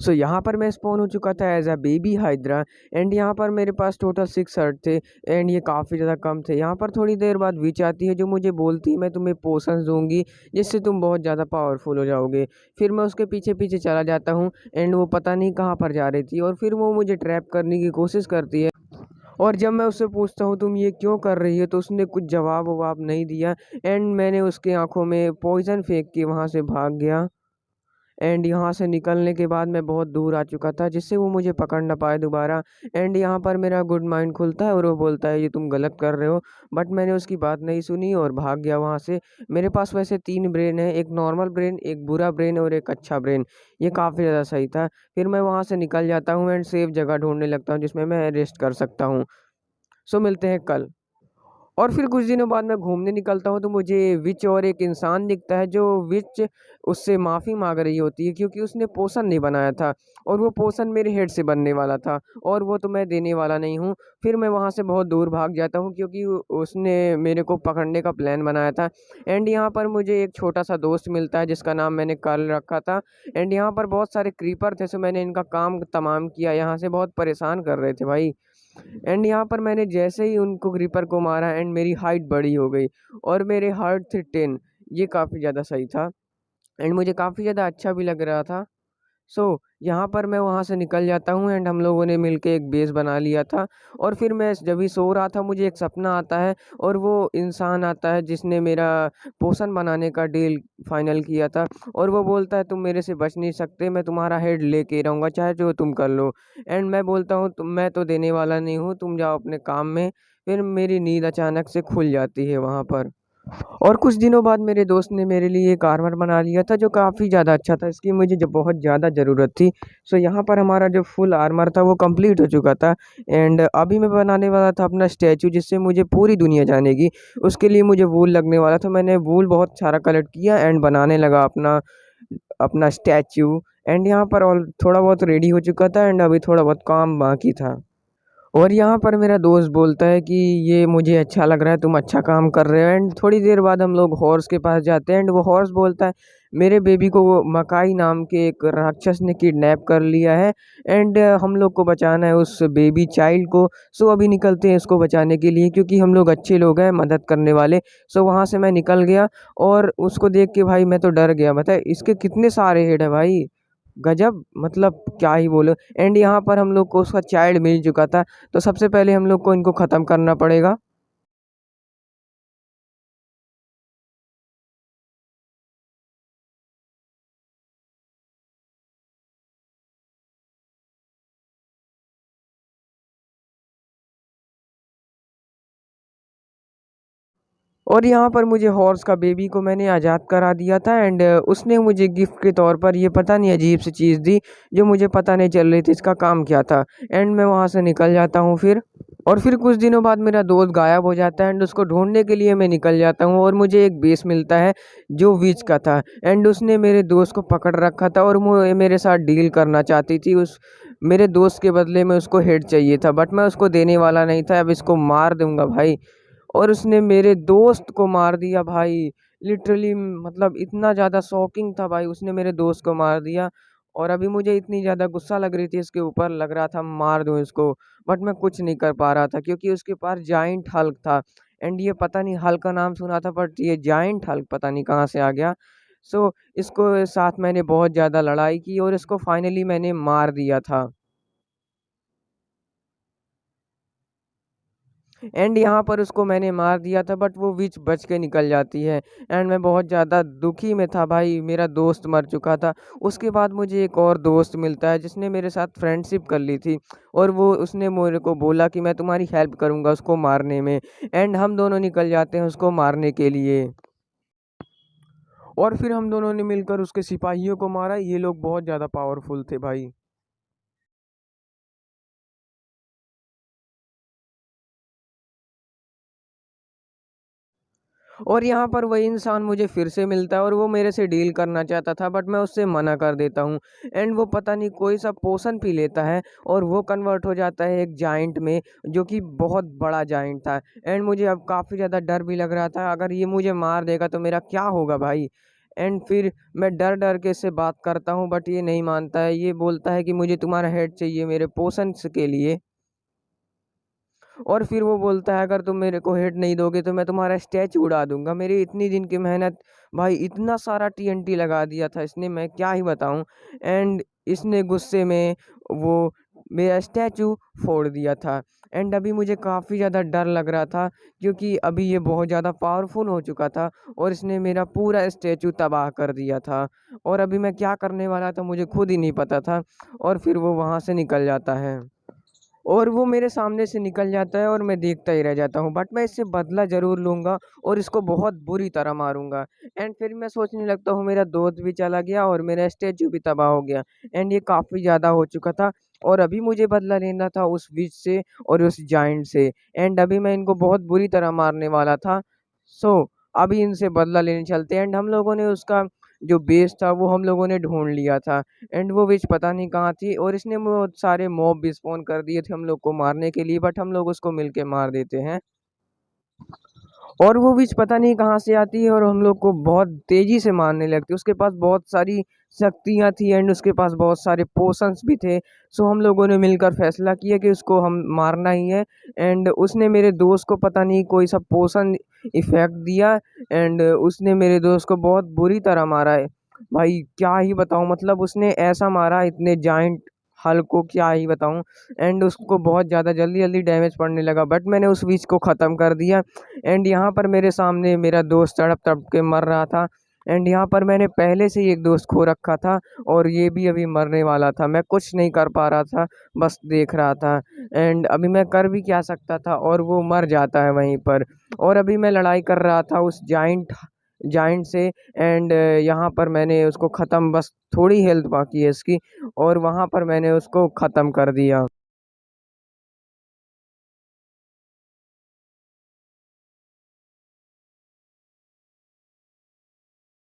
सो यहाँ पर मैं स्पॉन हो चुका था as a baby hydra. And यहाँ पर मेरे पास टोटल 6 हर्ट थे। एंड ये काफ़ी ज़्यादा कम थे। यहाँ पर थोड़ी देर बाद विच आती है जो मुझे बोलती है मैं तुम्हें पोशंस दूंगी जिससे तुम बहुत ज़्यादा पावरफुल हो जाओगे। फिर मैं उसके पीछे पीछे चला जाता हूँ। एंड वो पता नहीं कहाँ पर जा रही थी और फिर वो मुझे ट्रैप करने की कोशिश करती है। और जब मैं उससे पूछता हूँ तुम ये क्यों कर रही हो तो उसने कुछ जवाब ववाब नहीं दिया। एंड मैंने उसके आंखों में पॉइजन फेंक के वहाँ से भाग गया। एंड यहाँ से निकलने के बाद मैं बहुत दूर आ चुका था जिससे वो मुझे पकड़ ना पाए दोबारा। एंड यहाँ पर मेरा गुड माइंड खुलता है और वो बोलता है ये तुम गलत कर रहे हो। बट मैंने उसकी बात नहीं सुनी और भाग गया वहाँ से। मेरे पास वैसे 3 ब्रेन है, एक नॉर्मल ब्रेन, एक बुरा ब्रेन और एक अच्छा ब्रेन। ये काफ़ी ज़्यादा सही था। फिर मैं वहाँ से निकल जाता हूँ एंड सेफ जगह ढूंढने लगता हूँ जिसमें मैं रेस्ट कर सकता हूँ। सो मिलते हैं कल। और फिर कुछ दिनों बाद मैं घूमने निकलता हूँ तो मुझे विच और एक इंसान दिखता है जो विच उससे माफ़ी मांग रही होती है क्योंकि उसने पोषण नहीं बनाया था। और वो पोषण मेरे हेड से बनने वाला था और वो तो मैं देने वाला नहीं हूँ। फिर मैं वहाँ से बहुत दूर भाग जाता हूँ क्योंकि उसने मेरे को पकड़ने का प्लान बनाया था। एंड यहाँ पर मुझे एक छोटा सा दोस्त मिलता है जिसका नाम मैंने कार्ल रखा था। एंड यहाँ पर बहुत सारे क्रीपर थे, सो मैंने इनका काम तमाम किया। यहाँ से बहुत परेशान कर रहे थे भाई। एंड यहाँ पर मैंने जैसे ही उनको ग्रीपर को मारा एंड मेरी हाइट बड़ी हो गई और मेरे हार्ट थे 10। ये काफ़ी ज़्यादा सही था एंड मुझे काफ़ी ज़्यादा अच्छा भी लग रहा था। सो यहाँ पर मैं वहाँ से निकल जाता हूँ एंड हम लोगों ने मिलके एक बेस बना लिया था। और फिर मैं जब भी सो रहा था मुझे एक सपना आता है और वो इंसान आता है जिसने मेरा पोषण बनाने का डील फाइनल किया था। और वो बोलता है तुम मेरे से बच नहीं सकते, मैं तुम्हारा हेड लेके रहूँगा चाहे जो तुम कर लो। एंड मैं बोलता हूँ तुम मैं तो देने वाला नहीं हूँ, तुम जाओ अपने काम में। फिर मेरी नींद अचानक से खुल जाती है वहाँ पर। और कुछ दिनों बाद मेरे दोस्त ने मेरे लिए एक आर्मर बना लिया था जो काफ़ी ज़्यादा अच्छा था, इसकी मुझे जो बहुत ज़्यादा ज़रूरत थी। सो यहाँ पर हमारा जो फुल आर्मर था वो कंप्लीट हो चुका था। एंड अभी मैं बनाने वाला था अपना स्टैचू जिससे मुझे पूरी दुनिया जानेगी। उसके लिए मुझे वूल लगने वाला था, मैंने वूल बहुत सारा कलेक्ट किया एंड बनाने लगा अपना अपना स्टैचू। एंड यहाँ पर और थोड़ा बहुत रेडी हो चुका था एंड अभी थोड़ा बहुत काम बाकी था। और यहाँ पर मेरा दोस्त बोलता है कि ये मुझे अच्छा लग रहा है, तुम अच्छा काम कर रहे हो। एंड थोड़ी देर बाद हम लोग हॉर्स के पास जाते हैं एंड वो हॉर्स बोलता है मेरे बेबी को वो मकाई नाम के एक राक्षस ने किडनैप कर लिया है। एंड हम लोग को बचाना है उस बेबी चाइल्ड को। सो अभी निकलते हैं इसको बचाने के लिए क्योंकि हम लोग अच्छे लोग हैं मदद करने वाले। सो वहाँ से मैं निकल गया और उसको देख के भाई मैं तो डर गया। बता इसके कितने सारे हेड है भाई, गजब, मतलब क्या ही बोलो। एंड यहाँ पर हम लोग को उसका चाइल्ड मिल चुका था। तो सबसे पहले हम लोग को इनको ख़त्म करना पड़ेगा। और यहाँ पर मुझे हॉर्स का बेबी को मैंने आज़ाद करा दिया था एंड उसने मुझे गिफ्ट के तौर पर ये पता नहीं अजीब सी चीज़ दी जो मुझे पता नहीं चल रही थी इसका काम क्या था। एंड मैं वहाँ से निकल जाता हूँ फिर। और फिर कुछ दिनों बाद मेरा दोस्त गायब हो जाता है एंड उसको ढूंढने के लिए मैं निकल जाता हूँ और मुझे एक बेस मिलता है जो विच का था। एंड उसने मेरे दोस्त को पकड़ रखा था और वो मेरे साथ डील करना चाहती थी। उस मेरे दोस्त के बदले में उसको हेड चाहिए था बट मैं उसको देने वाला नहीं था। अब इसको मार दूंगा भाई। और उसने मेरे दोस्त को मार दिया भाई। लिटरली मतलब इतना ज़्यादा शॉकिंग था भाई, उसने मेरे दोस्त को मार दिया। और अभी मुझे इतनी ज़्यादा गुस्सा लग रही थी इसके ऊपर, लग रहा था मार दूँ इसको। बट मैं कुछ नहीं कर पा रहा था क्योंकि उसके पास जाइंट हल्क था। एंड ये पता नहीं हल्क का नाम सुना था बट ये जाइंट हल्क पता नहीं कहाँ से आ गया। सो इसको साथ मैंने बहुत ज़्यादा लड़ाई की और इसको फाइनली मैंने मार दिया था। एंड यहाँ पर उसको मैंने मार दिया था बट वो विच बच के निकल जाती है। एंड मैं बहुत ज़्यादा दुखी में था भाई, मेरा दोस्त मर चुका था। उसके बाद मुझे एक और दोस्त मिलता है जिसने मेरे साथ फ्रेंडशिप कर ली थी और वो उसने मेरे को बोला कि मैं तुम्हारी हेल्प करूँगा उसको मारने में। एंड हम दोनों निकल जाते हैं उसको मारने के लिए। और फिर हम दोनों ने मिलकर उसके सिपाहियों को मारा। ये लोग बहुत ज़्यादा पावरफुल थे भाई। और यहाँ पर वही इंसान मुझे फिर से मिलता है और वो मेरे से डील करना चाहता था बट मैं उससे मना कर देता हूँ। एंड वो पता नहीं कोई सा पोशन पी लेता है और वो कन्वर्ट हो जाता है एक जाइंट में जो कि बहुत बड़ा जाइंट था। एंड मुझे अब काफ़ी ज़्यादा डर भी लग रहा था, अगर ये मुझे मार देगा तो मेरा क्या होगा भाई। एंड फिर मैं डर डर के इससे बात करता हूँ, बट ये नहीं मानता है। ये बोलता है कि मुझे तुम्हारा हेड चाहिए मेरे पोषण के लिए। और फिर वो बोलता है अगर तुम मेरे को हेड नहीं दोगे तो मैं तुम्हारा स्टैचू उड़ा दूंगा। मेरी इतनी दिन की मेहनत, भाई इतना सारा टीएनटी लगा दिया था इसने, मैं क्या ही बताऊं। एंड इसने गुस्से में वो मेरा स्टैचू फोड़ दिया था। एंड अभी मुझे काफ़ी ज़्यादा डर लग रहा था, क्योंकि अभी ये बहुत ज़्यादा पावरफुल हो चुका था और इसने मेरा पूरा स्टैचू तबाह कर दिया था। और अभी मैं क्या करने वाला था मुझे खुद ही नहीं पता था। और फिर वो वहाँ से निकल जाता है और वो मेरे सामने से निकल जाता है और मैं देखता ही रह जाता हूँ। बट मैं इससे बदला ज़रूर लूँगा और इसको बहुत बुरी तरह मारूँगा। एंड फिर मैं सोचने लगता हूँ मेरा दोस्त भी चला गया और मेरा स्टैचू भी तबाह हो गया। एंड ये काफ़ी ज़्यादा हो चुका था और अभी मुझे बदला लेना था उस विच से और उस जाइंट से। एंड अभी मैं इनको बहुत बुरी तरह मारने वाला था। सो अभी इनसे बदला लेने चलते हैं। एंड हम लोगों ने उसका जो बेस था वो हम लोगों ने ढूँढ लिया था। एंड वो विच पता नहीं कहाँ थी और इसने बहुत सारे मॉब भी स्पॉन कर दिए थे हम लोग को मारने के लिए, बट हम लोग उसको मिलके मार देते हैं। और वो विच पता नहीं कहाँ से आती है और हम लोग को बहुत तेजी से मारने लगती है। उसके पास बहुत सारी शक्तियाँ थी एंड उसके पास बहुत सारे पोशंस भी थे। सो हम लोगों ने मिलकर फैसला किया कि उसको हम मारना ही है। एंड उसने मेरे दोस्त को पता नहीं कोई सा पोशन इफेक्ट दिया एंड उसने मेरे दोस्त को बहुत बुरी तरह मारा है। भाई क्या ही बताऊँ, मतलब उसने ऐसा मारा इतने जाइंट हल्क को, क्या ही बताऊँ। एंड उसको बहुत ज़्यादा जल्दी जल्दी डैमेज पड़ने लगा, बट मैंने उस विच को ख़त्म कर दिया। एंड यहाँ पर मेरे सामने मेरा दोस्त तड़प तड़प के मर रहा था। एंड यहाँ पर मैंने पहले से ही एक दोस्त खो रखा था और ये भी अभी मरने वाला था। मैं कुछ नहीं कर पा रहा था, बस देख रहा था। एंड अभी मैं कर भी क्या सकता था, और वो मर जाता है वहीं पर। और अभी मैं लड़ाई कर रहा था उस जाइंट जाइंट से। एंड यहाँ पर मैंने उसको ख़त्म, बस थोड़ी हेल्थ बाकी है इसकी और वहाँ पर मैंने उसको ख़त्म कर दिया।